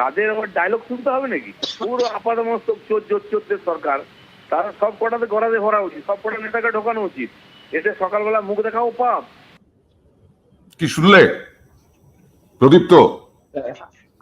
তাদের আবার ডায়লগ শুনতে হবে নাকি? পুরো আপাদমস্তক চোদ্দের সরকার, তারা সব কটাতে গড়াতে ভরা উচিত, সব কটা নেতাকে ঢোকানো উচিত। এতে সকালবেলা মুখ দেখাও পাপ। কি শুনলে প্রদীপ্ত?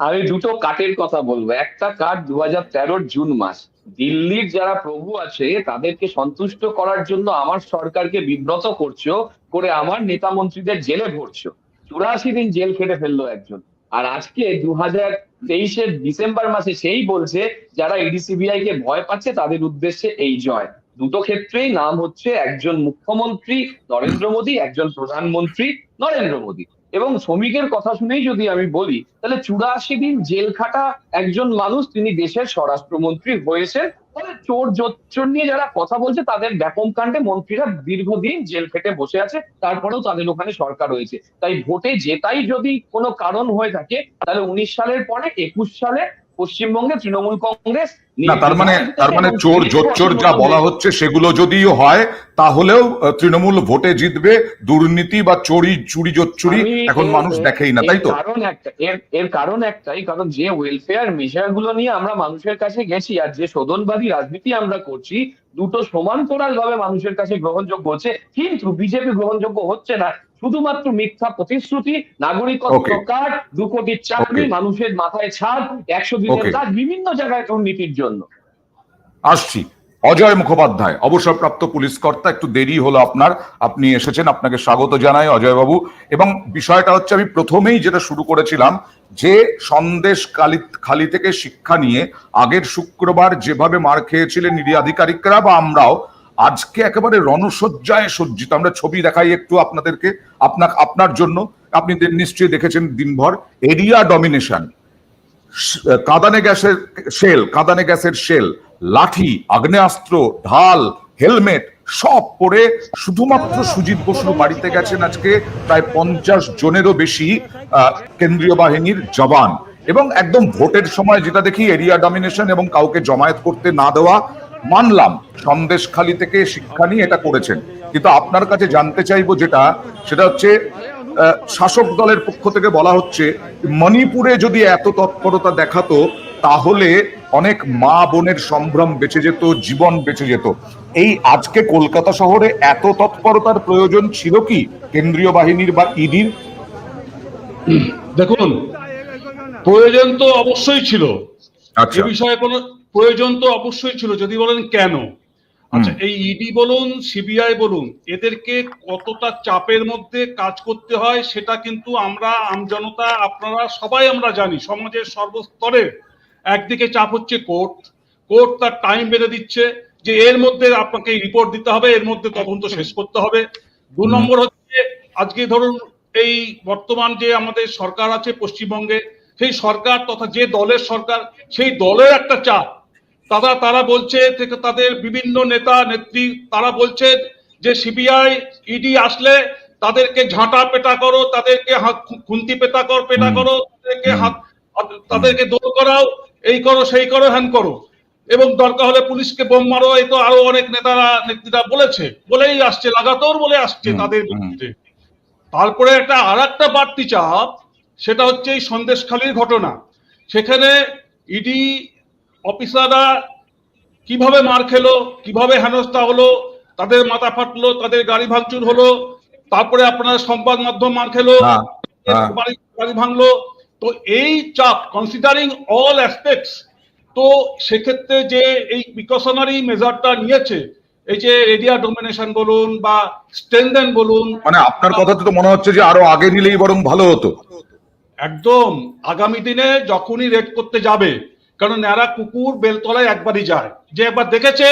আমি দুটো কাটের কথা বলবো। একটা কাট 2013 জুন মাস, দিল্লির যারা প্রভু আছে তাদেরকে সন্তুষ্ট করার জন্য আমার সরকারকে বিব্রত করছো, করে আমার নেতা মন্ত্রীদের জেলে ভরছো। 84 দিন জেল খেটে ফেললো একজন। আর আজকে 2023-এর ডিসেম্বর মাসে সেই বলছে যারা ইডি সিবিআই কে ভয় পাচ্ছে তাদের উদ্দেশ্যে এই জয়। দুটো ক্ষেত্রেই নাম হচ্ছে একজন মুখ্যমন্ত্রী নরেন্দ্র মোদী, একজন প্রধানমন্ত্রী নরেন্দ্র মোদী। এবং শ্রমিকের কথা শুনেই যদি আমি বলি, তাহলে 84 দিন জেল খাটা একজন মানুষ, তিনি দেশের স্বরাষ্ট্রমন্ত্রী হয়েছেন। তাহলে চোর জোচ্চোর নিয়ে যারা কথা বলছে তাদের ব্যাপক কাণ্ডে মন্ত্রীরা দীর্ঘদিন জেল খেটে বসে আছে, তারপরেও তাদের ওখানে সরকার হয়েছে। তাই ভোটে জেতাই যদি কোনো কারণ হয়ে থাকে, তাহলে 19 সালের পরে 21 সালে পশ্চিমবঙ্গে তৃণমূল কংগ্রেস না, তার মানে চোর জোচ্চোর যা বলা হচ্ছে সেগুলো যদিও হয়, তাহলেও তৃণমূল ভোটে জিতবে। দুর্নীতি বা চুরি জোচ্চুরি এখন মানুষ দেখেই না, তাই তো? এর কারণ একটাই, কারণ যে ওয়েলফেয়ার মেশার গুলো নিয়ে আমরা মানুষের কাছে গেছি আর যে শোধনবাদী রাজনীতি আমরা করছি, দুটো সমান্তরাল ভাবে মানুষের কাছে গ্রহণযোগ্য হচ্ছে, কিন্তু বিজেপি গ্রহণযোগ্য হচ্ছে না। শুধুমাত্র মিথ্যা প্রতিশ্রুতি, নাগরিকত্ব কার্ড, 2 কোটির চাকরি, মানুষের মাথায় ছাদ, 100 দিনের কাজ, বিভিন্ন জায়গায় দুর্নীতির জন্য। আসছি অজয় মুখোপাধ্যায়, অবসরপ্রাপ্ত পুলিশ কর্তা। একটু দেরি হলো আপনার, আপনি এসেছেন, আপনাকে স্বাগত জানাই অজয় বাবু। এবং বিষয়টা হচ্ছে, আমি প্রথমেই যেটা শুরু করেছিলাম, যে সন্দেশ খালি থেকে শিক্ষা নিয়ে আগের শুক্রবার যেভাবে মার খেয়েছিলেন ইডি আধিকারিকরা বা আমরাও, আজকে একেবারে রণসজ্জায় সজ্জিত। আমরা ছবি দেখাই একটু আপনাদেরকে, আপনার জন্য। আপনি নিশ্চয়ই দেখেছেন দিনভর এরিয়া ডমিনেশন, কাঁদানে গ্যাসের শেল, লাঠি, আগ্নেয়াস্ত্র, ঢাল, হেলমেট সব পরে শুধুমাত্র সুজিত বসুর বাড়িতে গেছেন আজকে প্রায় 50 জনেরও বেশি কেন্দ্রীয় বাহিনীর জওয়ান। এবং একদম ভোটের সময় যেটা দেখি, এরিয়া ডমিনেশন এবং কাউকে জমায়েত করতে না দেওয়া। মানলাম সন্দেশখালি থেকে শিক্ষা নিয়ে এটা করেছেন, কিন্তু আপনার কাছে জানতে চাইবো সেটা হচ্ছে, শাসক দলের পক্ষ থেকে বলা হচ্ছে মণিপুরে যদি এত তৎপরতা দেখাতো তাহলে অনেক মা বোনের সম্ভ্রম বেঁচে যেত, জীবন বেঁচে যেত। এই আজকে কলকাতা শহরে এত তৎপরতার প্রয়োজন ছিল কি কেন্দ্রীয় বাহিনীর বা ইডির? দেখুন, প্রয়োজন তো অবশ্যই ছিল, আচ্ছা, এ বিষয়ে কোনো প্রয়োজন তো অবশ্যই ছিল। যদি বলেন কেন, আচ্ছা, এই ইডি বলুন, সিবিআই বলুন, এদেরকে কতটা চাপের মধ্যে কাজ করতে হয় সেটা কিন্তু আমরা আমজনতা, আপনারা সবাই আমরা জানি। সমাজের সর্বস্তরের একদিকে চাপ হচ্ছে কোর্ট তার টাইম বেঁধে দিচ্ছে যে এর মধ্যে আপনাকে রিপোর্ট দিতে হবে, এর মধ্যে তদন্ত শেষ করতে হবে। 2 নম্বর হচ্ছে, আজকে ধরুন এই বর্তমান যে আমাদের সরকার আছে পশ্চিমবঙ্গে, সেই সরকার তথা যে দলের সরকার, সেই দলের একটা চাপ। তারা বলছে, তাদের বিভিন্ন নেতা নেত্রী তারা বলছে যে সিবিআই ইডি আসলে তাদেরকে ঝাঁটা পেটা করো, তাদেরকে খুন্তি পেটা করো, তাদেরকে দৌড় করাও, এই করো সেই করো, হ্যান করো, এবং দরকার হলে পুলিশকে বোম মারো। এই তো আরো অনেক নেত্রীরা বলেই আসছে, লাগাতার বলে আসছে তাদের বিরুদ্ধে। তারপরে আরেকটা বাড়তি চাপ, সেটা হচ্ছে এই সন্দেশখালির ঘটনা। সেখানে ইডি অফিসাররা কিভাবে মার খেলো, কিভাবে হেনস্থা হলো, তাদের মাথা ফাটলো, তাদের গাড়ি ভাঙচুর হলো, তারপরে আপনার সংবাদ মাধ্যম মার খেলো, বাড়ি ভাঙলো। তো এই চাপ, কনসিডারিং অল অ্যাসপেক্টস, তো সেক্ষেত্রে যে এই প্রিকশনারি মেজারটা নিয়েছে, এই যে এরিয়া ডমিনেশন বলুন বা স্ট্রেনদেন বলুন, মানে আপনার কথাতে তো মনে হচ্ছে যে আরো আগে নিলেই বরং ভালো হতো। একদম আগামী দিনে যখনই রেড করতে যাবে, কারণ ন্যাড়া কুকুর বেলতলায় একবারই যায়, যে একবার দেখেছে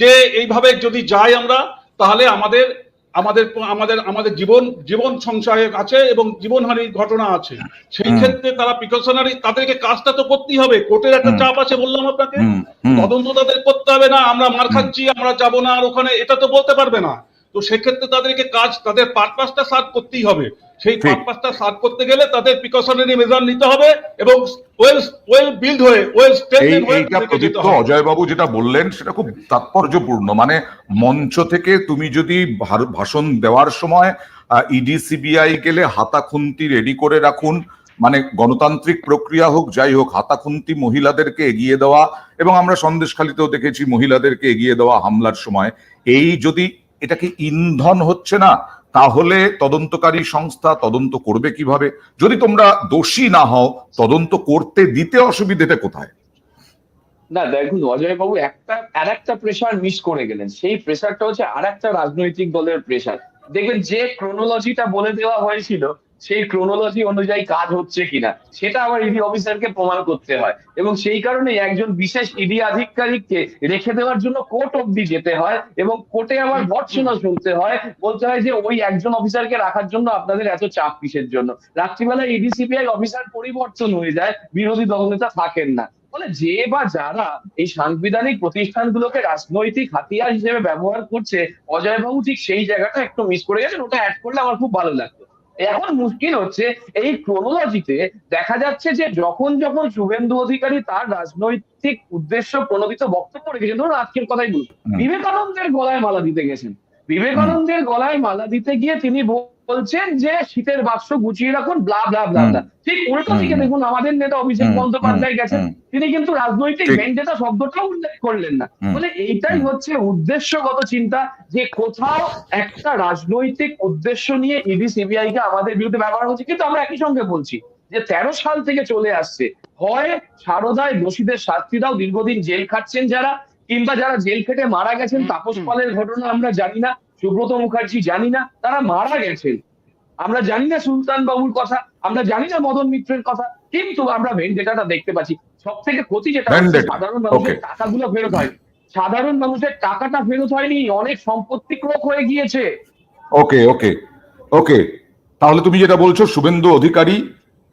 যে এইভাবে যদি যাই আমরা, তাহলে আমাদের আমাদের আমাদের আমাদের জীবন সংশয় আছে এবং জীবনহানির ঘটনা আছে। সেই ক্ষেত্রে তারা প্রিকশনারি, তাদেরকে কাজটা তো করতেই হবে। কোর্টের একটা চাপ আছে, বললাম আপনাকে, তদন্ত তাদের করতে হবে। না আমরা মার খাচ্ছি, আমরা যাবো না আর ওখানে, এটা তো বলতে পারবে না। তো সেক্ষেত্রে তাদেরকে তাদের পারপাসটা সার্ভ করতেই হবে। সেই পারপাসটা সার্ভ করতে গেলে তাদের প্রিকশনারি মেজার নিতে হবে এবং ওয়েল বিল্ড হয়ে, ওয়েল স্ট্রেনথেন হয়ে। অজয় বাবু যেটা বললেন সেটা খুব তাৎপর্যপূর্ণ। মানে মঞ্চ থেকে তুমি যদি ভাষণ দেওয়ার সময় ইডি সিবিআই গেলে হাতা খুন্তি রেডি করে রাখুন, মানে গণতান্ত্রিক প্রক্রিয়া হোক যাই হোক, হাতাখুন্তি মহিলাদেরকে এগিয়ে দেওয়া, এবং আমরা সন্দেশখালীতেও দেখেছি মহিলাদেরকে এগিয়ে দেওয়া হামলার সময়, এই যদি এটাকে ইন্ধন হচ্ছে না, তাহলে তদন্তকারী সংস্থা তদন্ত করবে কিভাবে? যদি তোমরা দোষী না হও, তদন্ত করতে দিতে অসুবিধেটা কোথায়? না দেখুন, অজয় বাবু আর একটা প্রেশার মিস করে গেলেন। সেই প্রেশারটা হচ্ছে আর একটা রাজনৈতিক দলের প্রেশার। দেখবেন যে ক্রোনোলজিটা বলে দেওয়া হয়েছিল, সেই ক্রোনোলজি অনুযায়ী কাজ হচ্ছে কিনা সেটা আবার ইডি অফিসারকে প্রমাণ করতে হয়, এবং সেই কারণে একজন বিশেষ ইডি আধিকারিককে রেখে দেওয়ার জন্য কোর্ট অব্দি যেতে হয়, এবং কোর্টে আবার ভর্ৎসনা শুনতে হয়, বলতে হয় যে ওই একজন অফিসারকে রাখার জন্য আপনাদের এত চাপ কিসের জন্য। রাত্রিবেলা ইডি সিবিআই অফিসার পরিবর্তন হয়ে যায়, বিরোধী দলনেতা থাকেন না। ফলে যে বা যারা এই সাংবিধানিক প্রতিষ্ঠানগুলোকে রাজনৈতিক হাতিয়ার হিসেবে ব্যবহার করছে, অজয়বাবু ঠিক সেই জায়গাটা একটু মিস করে গেছেন। ওটা অ্যাড করলে আমার খুব ভালো লাগতো। এখন মুশকিল হচ্ছে এই ক্রোনোলজিতে দেখা যাচ্ছে যে যখন যখন শুভেন্দু অধিকারী তার রাজনৈতিক উদ্দেশ্য প্রণোদিত বক্তব্য রেখেছেন, ধরুন আজকের কথাই বলুন, বিবেকানন্দের গলায় মালা দিতে গেছেন, বিবেকানন্দের গলায় মালা দিতে গিয়ে তিনি বলছেন যে শীতের বাক্স গুছিয়ে রাখুন, ব্লা ব্লা ব্লা ব্লা। ঠিক উল্টো দিকে দেখুন, আমাদের নেতা অভিষেক বন্দ্যোপাধ্যায় গেছেন, তিনি কিন্তু রাজনৈতিক ভেন্ডেটা শব্দটাও উল্লেখ করলেন না। বলে এইটাই হচ্ছে উদ্দেশ্যগত চিন্তা, যে কোথাও একটা রাজনৈতিক উদ্দেশ্য নিয়ে ইডি সিবিআই কে আমাদের বিরুদ্ধে ব্যবহার হচ্ছে। কিন্তু আমরা একই সঙ্গে বলছি যে 13 সাল থেকে চলে আসছে, হয় সারদায় দোষীদের শাস্তি দাও, দীর্ঘদিন জেল খাটছেন যারা, কিংবা যারা জেল খেটে মারা গেছেন, তাপস পালের ঘটনা আমরা জানি না, সুব্রত মুখার্জি জানি না, তারা মারা গেছেন। আমরা জানি না সুলতান বাবুর কথা, আমরা জানি না মদন মিত্রের কথা, কিন্তু আমরা ভেন্ডেটাটা দেখতে পাচ্ছি। সব থেকে ক্ষতি যেটা হচ্ছে, সাধারণ মানুষের টাকাগুলো ফেরত হয়, সাধারণ মানুষের টাকাটা ফেরত হয়নি, অনেক সম্পত্তি ক্রোক হয়ে গিয়েছে। ওকে ওকে ওকে, তাহলে তুমি যেটা বলছো, শুভেন্দু অধিকারী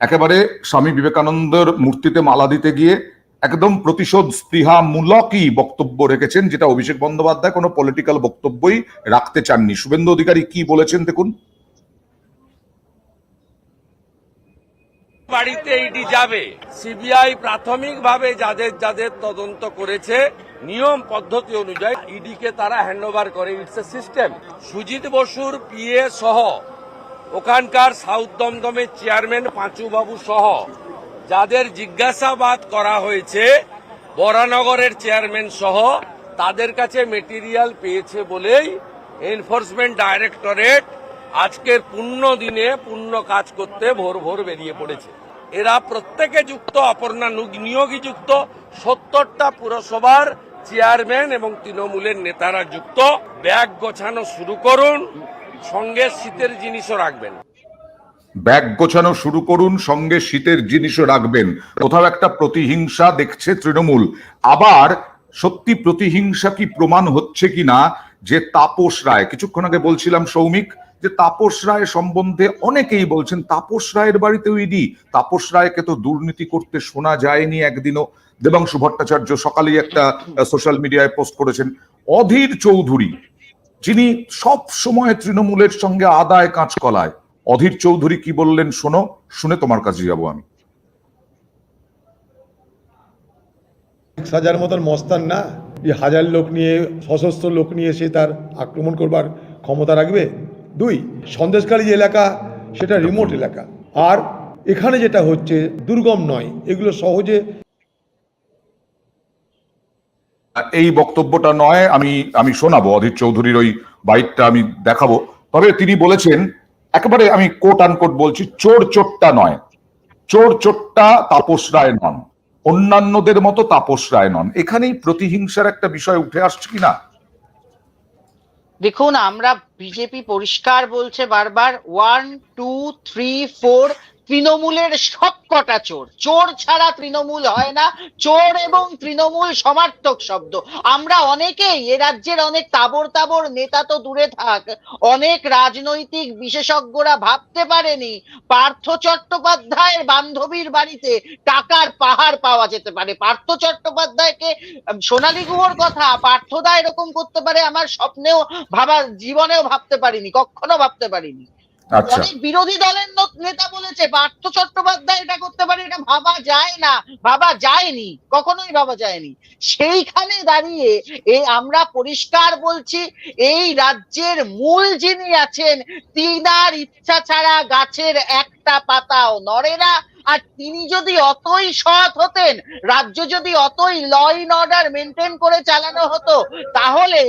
একেবারে স্বামী বিবেকানন্দের মূর্তিতে মালা দিতে গিয়ে একদম প্রতিশোধ স্পৃহামূলকই বক্তব্য রেখেছেন, যেটা অভিষেক বন্দ্যোপাধ্যায় কোনো পলিটিক্যাল বক্তব্যই রাখতে চাননি। শুভেন্দু অধিকারী কি বলেছেন দেখুন। বাড়িতে ইডি যাবে, সিবিআই প্রাথমিকভাবে যাদের যাদের তদন্ত করেছে নিয়ম পদ্ধতি অনুযায়ী ইডি কে তারা হ্যান্ডওভার করে। It's a system. সুজিত বসুর পিএ সহ, ওখানকার সাউথ দমদমের চেয়ারম্যান পাঁচু বাবু সহ যাদের জিজ্ঞাসাবাদ করা হয়েছে, বরানগরের চেয়ারম্যান সহ, তাদের কাছে মেটেরিয়াল পেয়েছে বলেই এনফোর্সমেন্ট ডাইরেক্টরেট আজকের পূর্ণ দিনে পূর্ণ কাজ করতে ভোর ভোর বেরিয়ে পড়েছে। এরা প্রত্যেকে যুক্ত, অপর্ণা নিয়োগী যুক্ত, 70টা পুরসভার চেয়ারম্যান এবং তৃণমূলের নেতারা যুক্ত। ব্যাগ গোছানো শুরু করুন, সঙ্গে শীতের জিনিসও রাখবেন। ব্যাগ গোছানো শুরু করুন, সঙ্গে শীতের জিনিসও রাখবেন। কোথাও একটা প্রতিহিংসা দেখছে তৃণমূল। আবার সত্যি প্রতিহিংসা কি প্রমাণ হচ্ছে কিনা, যে তাপস রায়, কিছুক্ষণ আগে বলছিলাম সৌমিক, যে তাপস রায় সম্বন্ধে অনেকেই বলছেন তাপস রায়ের বাড়িতেও ইডি। তাপস রায়কে তো দুর্নীতি করতে শোনা যায়নি একদিনও। দেবাংশু ভট্টাচার্য সকালেই একটা সোশ্যাল মিডিয়ায় পোস্ট করেছেন। অধীর চৌধুরী, যিনি সব সময় তৃণমূলের সঙ্গে আদায় কাঁচকলায়, অধীর চৌধুরী কি বললেন শোনো, শুনে তোমার কাছে যাবো আমি। 1000 মতন মস্তান না, 1000 লোক নিয়ে, সশস্ত্র লোক নিয়ে সে তার আক্রমণ করবার ক্ষমতা রাখবে। 2, সন্দেশখালী যে এলাকা সেটা রিমোট এলাকা, আর এখানে যেটা হচ্ছে দুর্গম নয়, এগুলো সহজে। এই বক্তব্যটা নয়, আমি শোনাবো অধীর চৌধুরীর ওই বাইটটা আমি দেখাবো। তবে তিনি বলেছেন, একেবারে আমি কোট আনকোট বলছি, চোর চোরটা নয়, চোর চোরটা তাপস রায় নন, অন্যান্যদের মতো তাপস রায় নন। এখানেই প্রতিহিংসার একটা বিষয় উঠে আসছে কিনা। দেখুন, আমরা বিজেপি পরিষ্কার বলছে বারবার, 1, 2, 3, 4 তৃণমূলের সব কটা চোর। চোর ছাড়া তৃণমূল হয় না, চোর এবং তৃণমূল সমার্থক শব্দ। আমরা অনেকেই এ রাজ্যের অনেক তাবর তাবর নেতা তো দূরে থাক, অনেক রাজনৈতিক বিশেষজ্ঞরা ভাবতে পারেনি পার্থ চট্টোপাধ্যায়ের বান্ধবীর বাড়িতে টাকার পাহাড় পাওয়া যেতে পারে। পার্থ চট্টোপাধ্যায়কে, সোনালী গুহর কথা পার্থদা এরকম করতে পারে, আমার স্বপ্নেও জীবনেও ভাবতে পারিনি, কখনো ভাবতে পারিনি। অনেক বিরোধী দলের নেতা বলেছে পার্থ চট্টোপাধ্যায় এটা করতে পারে, এটা ভাবা যায় না, ভাবা যায়নি, কখনোই ভাবা যায়নি। সেইখানে দাঁড়িয়ে আমরা পরিষ্কার বলছি, এই রাজ্যের মূল যিনি আছেন, তিনার ইচ্ছা ছাড়া গাছের একটা পাতাও নড়ে না। আর তিনি যদি অতই সৎ হতেন, রাজ্য যদি অতই ল ইন অর্ডার মেনটেন করে চালানো হতো, তাহলে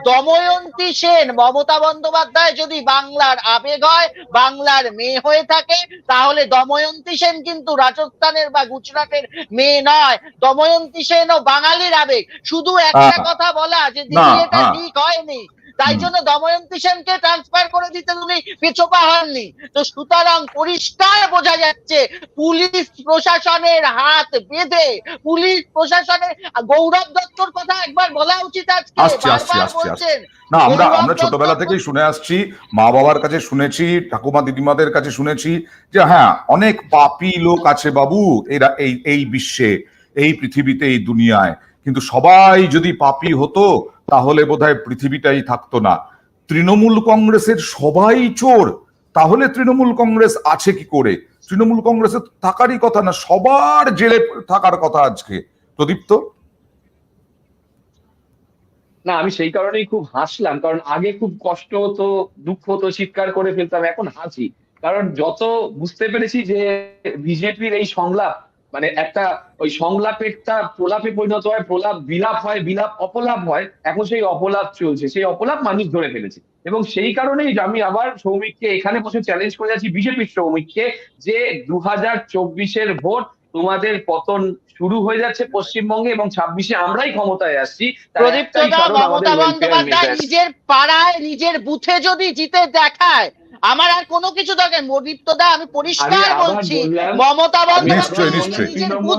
দময়ন্তী সেন, মমতা বন্দ্যোপাধ্যায় যদি বাংলার আবেগ হয়, বাংলার মেয়ে হয়ে থাকে, তাহলে দময়ন্তী সেন কিন্তু রাজস্থানের বা গুজরাটের মেয়ে নয়। দময়ন্তী সেনও বাঙালির আবেগ। শুধু একটা কথা বলা যে দিদি এটা ঠিক হয়নি, তাই জন্য দময়ন্তী সেনকে ট্রান্সফার করে দিতে উনি পিছপা হননি। তো সুতরাং পরিষ্কার বোঝা যাচ্ছে পুলিশ প্রশাসনের হাত বেঁধে, পুলিশ প্রশাসনের, গৌরব দত্তর কথা একবার বলা উচিত আজকে, বারবার বলছেন। না, আমরা ছোটবেলা থেকেই শুনে আসছি, মা বাবার কাছে শুনেছি, ঠাকুমা দিদিমাদের কাছে শুনেছি যে হ্যাঁ, অনেক পাপী লোক আছে বাবু এরা এই বিশ্বে, এই পৃথিবীতে, এই দুনিয়ায়, কিন্তু সবাই যদি পাপী হতো তাহলে বোধহয় পৃথিবীটাই থাকতো না। তৃণমূল কংগ্রেসের সবাই চোর, তাহলে তৃণমূল কংগ্রেস আছে কি করে? তৃণমূল কংগ্রেসের থাকারই কথা না, সবার জেলে থাকার কথা আজকে। প্রদীপ্ত? না, আমি সেই কারণেই খুব হাসলাম, কারণ আগে খুব কষ্ট হতো, দুঃখ হতো, চিৎকার করে ফেলতাম, এখন হাসি। কারণ যত বুঝতে পেরেছি যে বিজেপির এই সংলাপ, মানে একটা ওই সংলাপেরটা প্রলাপে পরিণত হয়, প্রলাপ বিলাপ হয়, বিলাপ অপলাপ হয়, এখন সেই অপলাপ চলছে, সেই অপলাপ মানুষ ধরে ফেলেছে। এবং সেই কারণেই আমি আবার সৌমিককে এখানে বসে চ্যালেঞ্জ করে যাচ্ছি, বিজেপির সৌমিককে, যে 2024-এর ভোট তোমাদের পতন শুরু হয়ে যাচ্ছে পশ্চিমবঙ্গে, এবং 26-এ আমরাই ক্ষমতায় আসছি। প্রদীপ্তদা, মমতা বন্দ্যোপাধ্যায় নিজের পাড়ায়, নিজের বুথে যদি জিতে দেখায়, আমার আর কোনো কিছু দরকার। প্রদীপ্তদা, আমি পরিষ্কার বলছি, মমতা বন্দ্যোপাধ্যায়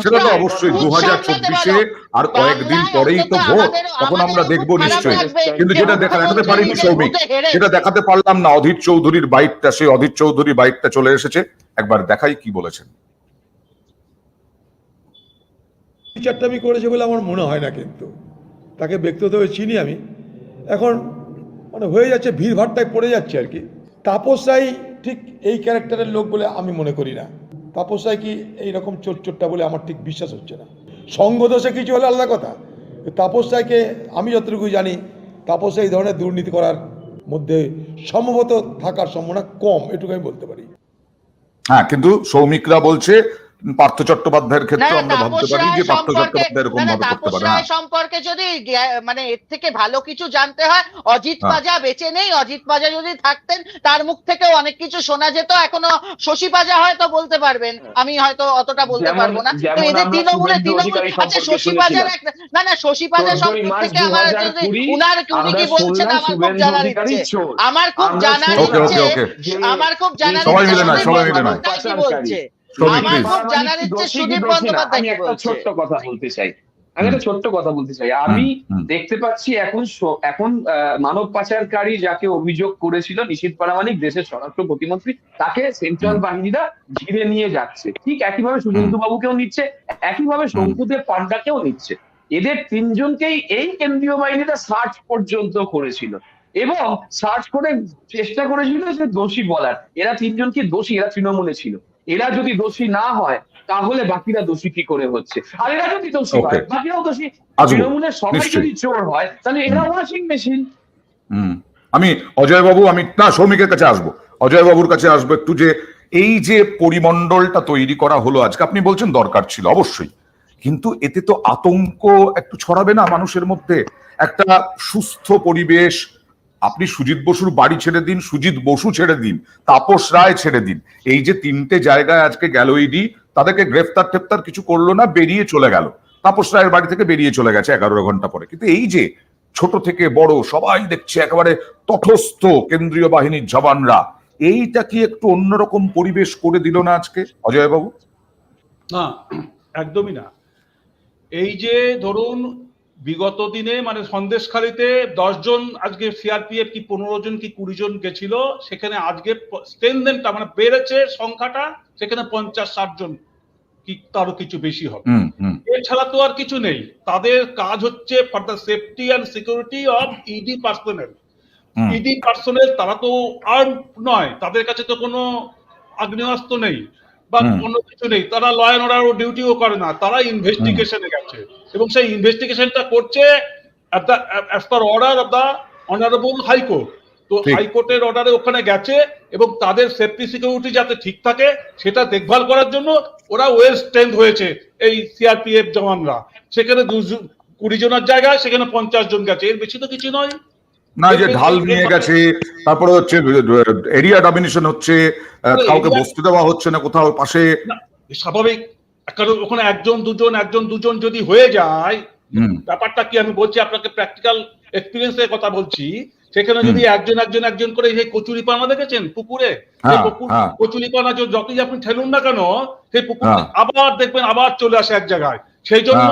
সেটা তো অবশ্যই 2024-এ আর কয়েকদিন পরেই তো ভোট, তখন আমরা দেখবো নিশ্চয়ই। কিন্তু যেটা দেখাতে পারিনি সৌমিক, সেটা দেখাতে পারলাম না, অধীর চৌধুরীর বাইকটা, সেই অধীর চৌধুরী বাইকটা চলে এসেছে, একবার দেখাই কি বলেছেন। চারটামি করেছে বলে আমার মনে হয় না, কিন্তু তাকে ব্যক্তিগতভাবে চিনি আমি। এখন মানে হয়ে যাচ্ছে, ভিড়ভাড়টায় পড়ে যাচ্ছে আর কি। তাপস রায় ঠিক এই ক্যারেক্টারের লোক বলে আমি মনে করি না। তাপস রায় কি এইরকম চোরটা বলে আমার ঠিক বিশ্বাস হচ্ছে না। সঙ্গদোষে কিছু হলে আলাদা কথা। তাপস রায়কে আমি যতটুকু জানি, তাপস রায় এই ধরনের দুর্নীতি করার মধ্যে সম্ভবত থাকার সম্ভাবনা কম, এটুকু আমি বলতে পারি। হ্যাঁ, কিন্তু সৌমিকরা বলছে পার্থ চট্টোপাধ্যায়ের ক্ষেত্রে আমরা ভাবতে পারি যে পার্থ চট্টোপাধ্যায় এরকম ভাবে করতে পারে। তাপস সম্পর্কে যদি মানে এর থেকে ভালো কিছু জানতে হয়, অজিত পাজা বেঁচে নেই, অজিত পাজা যদি থাকতেন তার মুখ থেকেও অনেক কিছু শোনা যেত। এখনো শশী পাজা হয়তো বলতে পারবেন, আমি হয়তো অতটা বলতে পারবো না। তো এদের তৃণমূল, আচ্ছা শশী পাজার একটা, না শশী পাজা সম্পর্কে আমার যদি উনার উনি কি বলছেন আমার খুব জানার ইচ্ছে, আমার খুব জানার ইচ্ছে, আমার খুব জানার ইচ্ছে কি বলছে। আমি একটা ছোট্ট কথা বলতে চাই, আমি দেখতে পাচ্ছি এখন মানব পাচারকারী যাকে অভিযোগ করেছিল নিশীথ প্রামাণিক, দেশের স্বরাষ্ট্র প্রতিমন্ত্রী, তাকে সেন্ট্রাল বাহিনীরা ঘিরে নিয়ে যাচ্ছে। ঠিক একইভাবে সুজন্তু বাবুকেও নিচ্ছে, একইভাবে শঙ্কুদেব পান্ডাকেও নিচ্ছে। এদের তিনজনকেই এই কেন্দ্রীয় বাহিনীরা সার্চ পর্যন্ত করেছিল, এবং সার্চ করে চেষ্টা করেছিল যে দোষী বলার। এরা তিনজন কি দোষী? এরা তৃণমূলে ছিল। এরা যদি দোষী না হয় তাহলে বাকিরা দোষী কি করে হচ্ছে? আর এরা যদি দোষী হয় বাকিরাও দোষী। তৃণমূলের সবাই যদি চোর হয় তাহলে এরা ওয়াশিং মেশিন। আমি অজয় বাবু, আমি না সৌমিকের কাছে আসবো, অজয় বাবুর কাছে আসবো একটু, যে এই যে পরিমণ্ডলটা তৈরি করা হলো আজকে, আপনি বলছেন দরকার ছিল অবশ্যই, কিন্তু এতে তো আতঙ্ক একটু ছড়াবে না মানুষের মধ্যে? একটা সুস্থ পরিবেশ, আপনি সুজিত বসুর বাড়ি ছেড়ে দিন, সুজিত বসু ছেড়ে দিন, তাপস রায় ছেড়ে দিন, এই যে তিনটে জায়গায় আজকে গেল ইডি, তাদেরকে গ্রেফতার টেফতার কিছু করলো না, বেরিয়ে চলে গেল। তাপস রায়ের বাড়ি থেকে বেরিয়ে চলে গেছে 11 ঘন্টা পরে। কিন্তু এই যে ছোট থেকে বড় সবাই দেখছে একেবারে তটস্থ কেন্দ্রীয় বাহিনীর জওয়ানরা, এইটা কি একটু অন্যরকম পরিবেশ করে দিল না আজকে অজয় বাবু? না, একদমই না। এই যে ধরুন বিগত দিনে মানে সন্দেশখালীতে 10 জন, আজকে সিআরপিএফ কি 15 জন কি 20 জন গেছিল, সেখানে আজকে স্ট্রেনথেনটা মানে বেড়েছে সংখ্যাটা, সেখানে 50-60 জন কি তারও কিছু বেশি হবে। এছাড়া তো আর কিছু নেই। তাদের কাজ হচ্ছে for the safety and security of ED personnel. ED personnel তারা তো আর্ম নয়, তাদের কাছে তো কোনো আগ্নেয়াস্ত্র নেই বা কোনো কিছু নেই, তারা ল অ্যান্ড অর্ডার ডিউটিও করে না, তারা ইনভেস্টিগেশনে গেছে, এবং সেই ইনভেস্টিগেশনটা করছে as per order of the honourable high court. তো ঠিক। হাইকোর্টের অর্ডারে ওখানে গেছে এবং তাদের সেফটি সিকিউরিটি যাতে ঠিক থাকে সেটা দেখভাল করার জন্য ওরা ওয়েল স্ট্রেন্থ হয়েছে এই সিআরপিএফ জওয়ানরা। সেখানে 20 জনের জায়গায় সেখানে 50 জন গেছে, এর বেশি তো কিছু নয়। না, যে ঢাল নিয়ে গেছে, তারপরে হচ্ছে এরিয়া ডমিনেশন হচ্ছে, কাউকে বসতে দেওয়া হচ্ছে না কোথাও পাশে। না, স্বাভাবিক, কারণ ওখানে একজন দুজন যদি হয়ে যায়, ব্যাপারটা কি আমি বলছি আপনাকে, প্র্যাকটিক্যাল এক্সপিরিয়েন্সের কথা বলছি। সেখানে যদি একজন করে সেই কচুরিপানা দেখেছেন পুকুরে, কচুরিপানা যতই আপনি ঠেলুন না কেন সেই পুকুর আবার দেখবেন আবার চলে আসে এক জায়গায়। সেই জন্য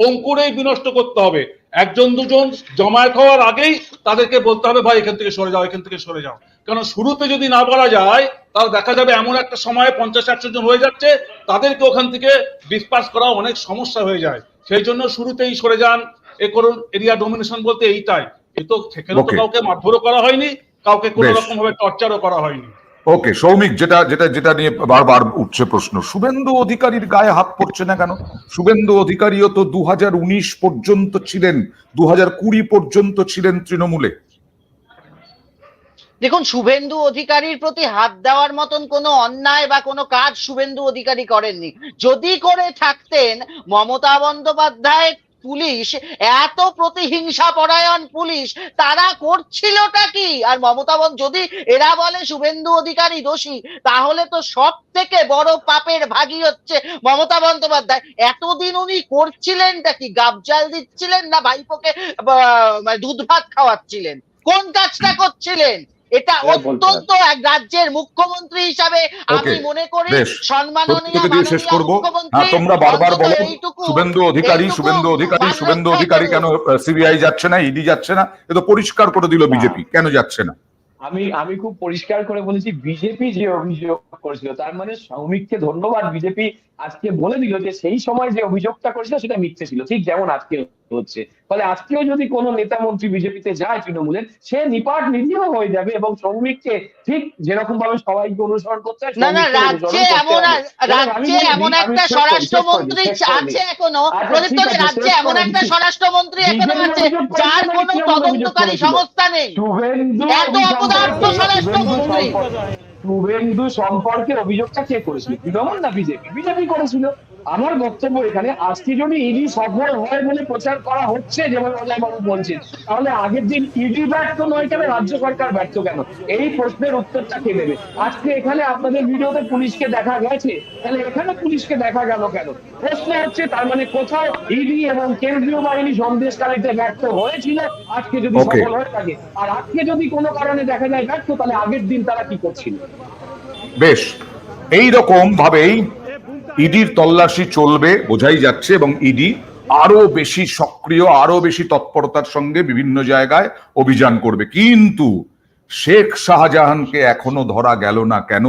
অঙ্কুরেই বিনষ্ট করতে হবে। একজন দুজন জমায়েত হওয়ার আগেই তাদেরকে বলতে হবে ভাই এখান থেকে সরে যাও, এখান থেকে সরে যাও। কারণ শুরুতে যদি না বলা যায় তাহলে দেখা যাবে এমন একটা সময়ে 50-100 জন হয়ে যাচ্ছে, তাদেরকে ওখান থেকে ডিসপার্স করা অনেক সমস্যা হয়ে যায়। সেই জন্য শুরুতেই সরে যান, এ করুন। এরিয়া ডমিনেশন বলতে এইটাই। এ তো সেখানে তো কাউকে মারধরও করা হয়নি, কাউকে কোনো রকম ভাবে টর্চারও করা হয়নি। ওকে সৌমিক, যেটা নিয়ে বারবার উঠছে প্রশ্ন, শুভেন্দু অধিকারীর গায়ে হাত পড়ছে না কেন? শুভেন্দু অধিকারীও তো 2019 পর্যন্ত ছিলেন, 2020 পর্যন্ত ছিলেন তৃণমূলে। দেখুন, শুভেন্দু অধিকারীর প্রতি হাত দেওয়ার মতন কোনো অন্যায় বা কোনো কাজ শুভেন্দু অধিকারী করেননি। যদি করে থাকতেন, মমতা বন্দ্যোপাধ্যায় পুলিশ, এত প্রতিহিংসা পরায়ণ পুলিশ, তারা করছিলটা কি? আর যদি এরা বলে শুভেন্দু অধিকারী দোষী, তাহলে তো সব থেকে বড় পাপের ভাগী হচ্ছে মমতা বন্দ্যোপাধ্যায়। এতদিন উনি করছিলেনটা কি? গাবজাল দিচ্ছিলেন না ভাইপোকে দুধ ভাত খাওয়াচ্ছিলেন? কোন কাজটা করছিলেন? এটা অত্যন্ত এক রাজ্যের মুখ্যমন্ত্রী হিসাবে আমি মনে করি সম্মাননীয় মুখ্যমন্ত্রী। তোমরা বারবার বলো শুভেন্দু অধিকারী কেন সিবিআই যাচ্ছে না, ইডি যাচ্ছে না? এ তো পরিষ্কার করে দিল বিজেপি, কেন যাচ্ছে না? আমি খুব পরিষ্কার করে বলেছি, বিজেপি যে অভিযোগ করেছিল, তার মানে সৌমিককে ধন্যবাদ, বিজেপি আজকে বলে দিল যে সেই সময় যে অভিযোগটা করেছিল সেটা মিথ্যে ছিল, ঠিক যেমন আজকে হচ্ছে। ফলে আজকেও যদি কোনো নেতা মন্ত্রী বিজেপিতে যায় তৃণমূলের, সে নিপাট নিরীহ হয়ে যাবে এবং সৌমিককে ঠিক যেরকম ভাবে সবাইকে অনুসরণ করতে হয়। না, রাজ্যে এমন একটা স্বরাষ্ট্রমন্ত্রী আছে এখনো, প্রদীপ্তদের রাজ্যে এমন একটা স্বরাষ্ট্রমন্ত্রী এখনো আছে যার কোনো তদন্তকারী সংস্থা নেই। এত অপদার্থ স্বরাষ্ট্রমন্ত্রী। শুভেন্দু সম্পর্কে অভিযোগটা কে করেছিল? তৃণমূল না বিজেপি? বিজেপি করেছিল। আমার বক্তব্য এখানে, আজকে যদি ইডি সফল হয় বলে প্রচার করা হচ্ছে যেমন অজয়বাবু বলছেন, তাহলে আগের দিন ইডি ব্যর্থ নয় কেন, রাজ্য সরকার ব্যর্থ কেন? এই প্রশ্নের উত্তরটা কে দেবে? আজকে এখানে আপনাদের ভিডিওতে পুলিশকে দেখা গেছে, তাহলে এখানে পুলিশকে দেখা গেল কেন? প্রশ্ন হচ্ছে, তার মানে কোথাও ইডি এবং কেন্দ্রীয় বাহিনী সন্দেশকারীতে ব্যর্থ হয়েছিল আজকে যদি সফল হয়ে থাকে। আর আজকে যদি কোনো কারণে দেখা যায় ব্যর্থ, তাহলে আগের দিন তারা কি করছিল? বেশ, এইরকম ভাবেই ইডির তল্লাশি চলবে বোঝাই যাচ্ছে, এবং ইডি আরো বেশি সক্রিয়, আরো বেশি তৎপরতার সঙ্গে বিভিন্ন জায়গায় অভিযান করবে। কিন্তু শেখ শাহজাহানকে এখনো ধরা গেল না কেন?